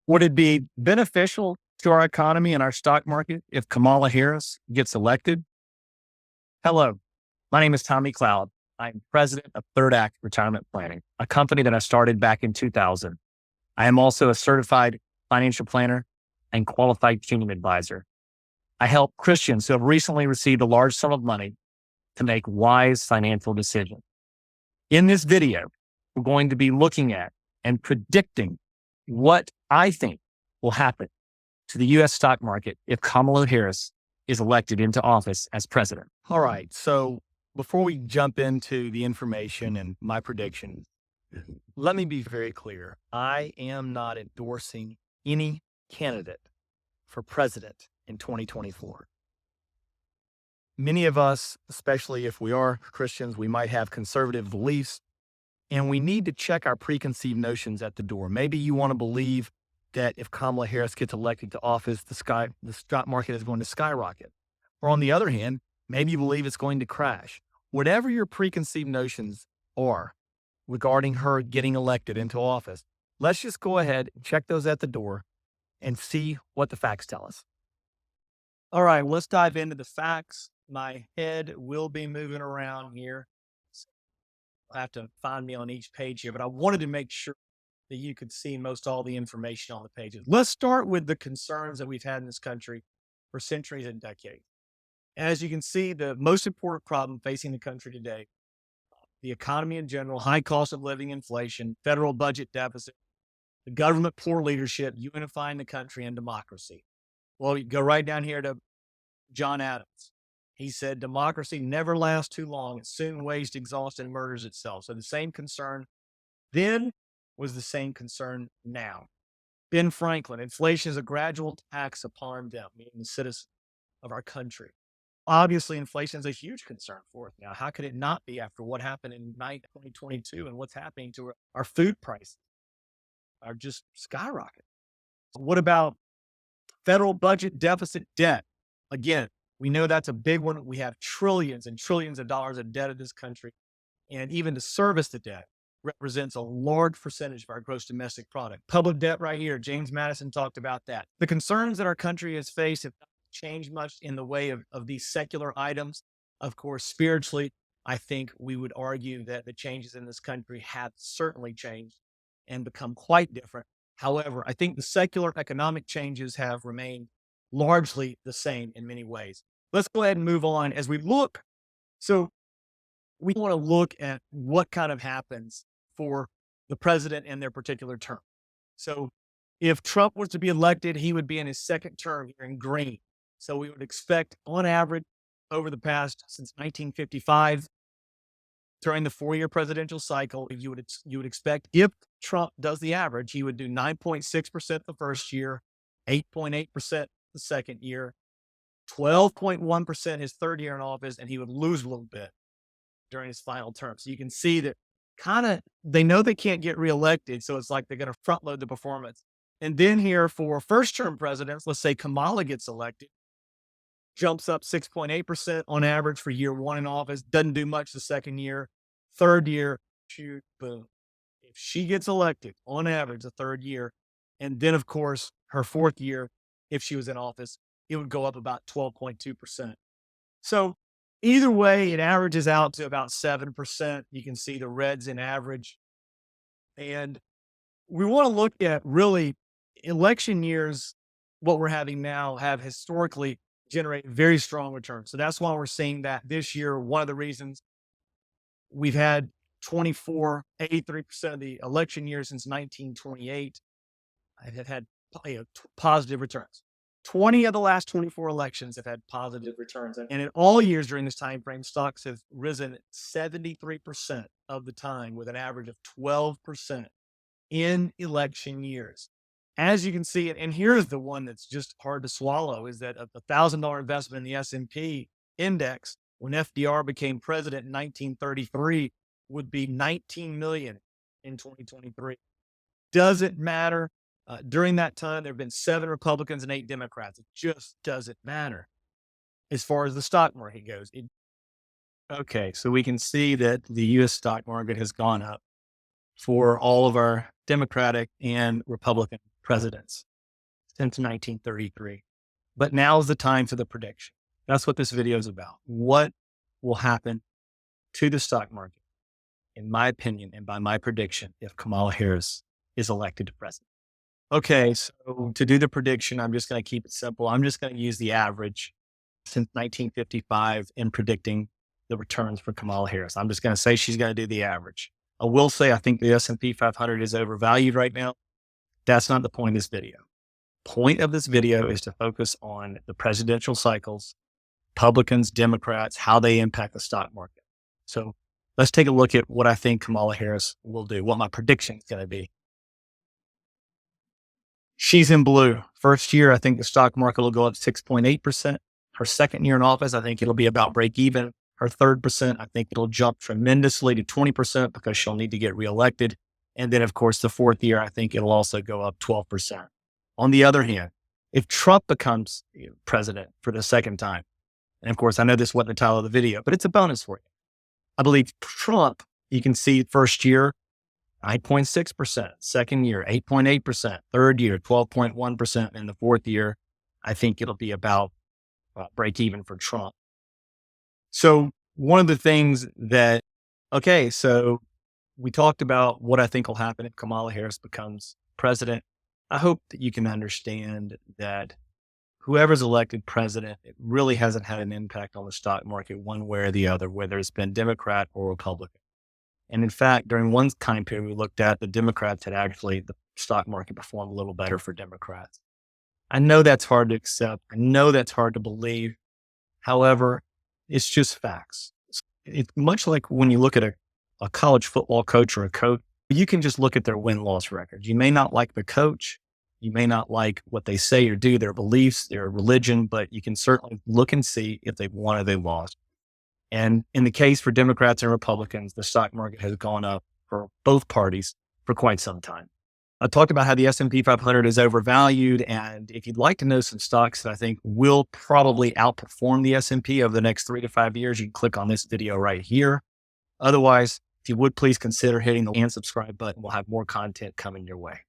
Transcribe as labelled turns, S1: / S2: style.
S1: Would it be beneficial to our economy and our stock market if Kamala Harris gets elected? Hello, my name is Tommy Cloud. I'm president of Third Act Retirement Planning, a company that I started back in 2000. I am also a certified financial planner and qualified kingdom advisor. I help Christians who have recently received a large sum of money to make wise financial decisions. In this video, we're going to be looking at and predicting what I think will happen to the U.S. stock market if Kamala Harris is elected into office as president.
S2: All right. So before we jump into the information and my predictions, let me be very clear. I am not endorsing any candidate for president in 2024. Many of us, especially if we are Christians, we might have conservative beliefs, and we need to check our preconceived notions at the door. Maybe you want to believe that if Kamala Harris gets elected to office, the stock market is going to skyrocket. Or on the other hand, maybe you believe it's going to crash. Whatever your preconceived notions are regarding her getting elected into office, let's just go ahead and check those at the door and see what the facts tell us.
S3: All right, let's dive into the facts. My head will be moving around here. So I'll have to find me on each page here, but I wanted to make sure that you could see most all the information on the pages. Let's start with the concerns that we've had in this country for centuries and decades. As you can see, the most important problem facing the country today, the economy in general, high cost of living, inflation, federal budget deficit, the government poor leadership, unifying the country, and democracy. Well, you go right down here to John Adams. He said, democracy never lasts too long. It soon wastes, exhausts, and murders itself. So the same concern then was the same concern now. Ben Franklin, inflation is a gradual tax upon them, meaning the citizens of our country. Obviously, inflation is a huge concern for us now. How could it not be after what happened in 2022 and what's happening to our food prices are just skyrocketing? What about federal budget deficit debt? Again, we know that's a big one. We have trillions and trillions of dollars of debt in this country. And even to service the debt represents a large percentage of our gross domestic product. Public debt right here. James Madison talked about that. The concerns that our country has faced have not changed much in the way of these secular items. Of course, spiritually, I think we would argue that the changes in this country have certainly changed and become quite different. However, I think the secular economic changes have remained largely the same in many ways. Let's go ahead and move on as we look. So we want to look at what kind of happens for the president in their particular term. So if Trump was to be elected, he would be in his second term here in green. So we would expect on average over the past since 1955, during the 4-year presidential cycle, you would expect if Trump does the average, he would do 9.6% the first year, 8.8% the second year, 12.1% his third year in office, and he would lose a little bit during his final term. So you can see that they know they can't get reelected, so it's like they're going to front load the performance. And then here for first term presidents, let's say Kamala gets elected, jumps up 6.8% on average for year one in office, doesn't do much the second year, third year, shoot, boom. If she gets elected on average the third year, and then of course her fourth year, if she was in office, it would go up about 12.2%. So either way, it averages out to about 7%. You can see the reds in average. And we want to look at really election years, what we're having now have historically generated very strong returns. So that's why we're seeing that this year. One of the reasons we've had 83% of the election years since 1928 have had positive returns. 20 of the last 24 elections have had positive returns. And in all years during this time frame, stocks have risen 73% of the time with an average of 12% in election years. As you can see, and here's the one that's just hard to swallow, is that a $1,000 investment in the S&P index when FDR became president in 1933 would be 19 million in 2023. Doesn't matter. During that time, there have been 7 Republicans and 8 Democrats. It just doesn't matter as far as the stock market goes. Okay, so we can see that the U.S. stock market has gone up for all of our Democratic and Republican presidents since 1933. But now's the time for the prediction. That's what this video is about. What will happen to the stock market, in my opinion, and by my prediction, if Kamala Harris is elected to president? Okay, so to do the prediction, I'm just going to keep it simple. I'm just going to use the average since 1955 in predicting the returns for Kamala Harris. I'm just going to say she's going to do the average. I will say I think the S&P 500 is overvalued right now. That's not the point of this video. Point of this video is to focus on the presidential cycles, Republicans, Democrats, how they impact the stock market. So let's take a look at what I think Kamala Harris will do, what my prediction is going to be. She's in blue. First year, I think the stock market will go up 6.8%. Her second year in office, I think it'll be about break even. Her third percent, I think it'll jump tremendously to 20% because she'll need to get reelected. And then, of course, the fourth year, I think it'll also go up 12%. On the other hand, if Trump becomes president for the second time, and of course, I know this wasn't the title of the video, but it's a bonus for you. I believe Trump, you can see first year, 9.6%, second year, 8.8%, third year, 12.1%, and the fourth year, I think it'll be about break even for Trump. So one of the things that, okay, so we talked about what I think will happen if Kamala Harris becomes president. I hope that you can understand that whoever's elected president, it really hasn't had an impact on the stock market one way or the other, whether it's been Democrat or Republican. And in fact, during one time period we looked at, the Democrats had actually, the stock market performed a little better for Democrats. I know that's hard to accept. I know that's hard to believe. However, it's just facts. It's much like when you look at a college football coach or a coach, you can just look at their win-loss record. You may not like the coach. You may not like what they say or do, their beliefs, their religion, but you can certainly look and see if they've won or they lost. And in the case for Democrats and Republicans, the stock market has gone up for both parties for quite some time. I talked about how the S&P 500 is overvalued. And if you'd like to know some stocks that I think will probably outperform the S&P over the next 3 to 5 years, you can click on this video right here. Otherwise, if you would please consider hitting the and subscribe button. We'll have more content coming your way.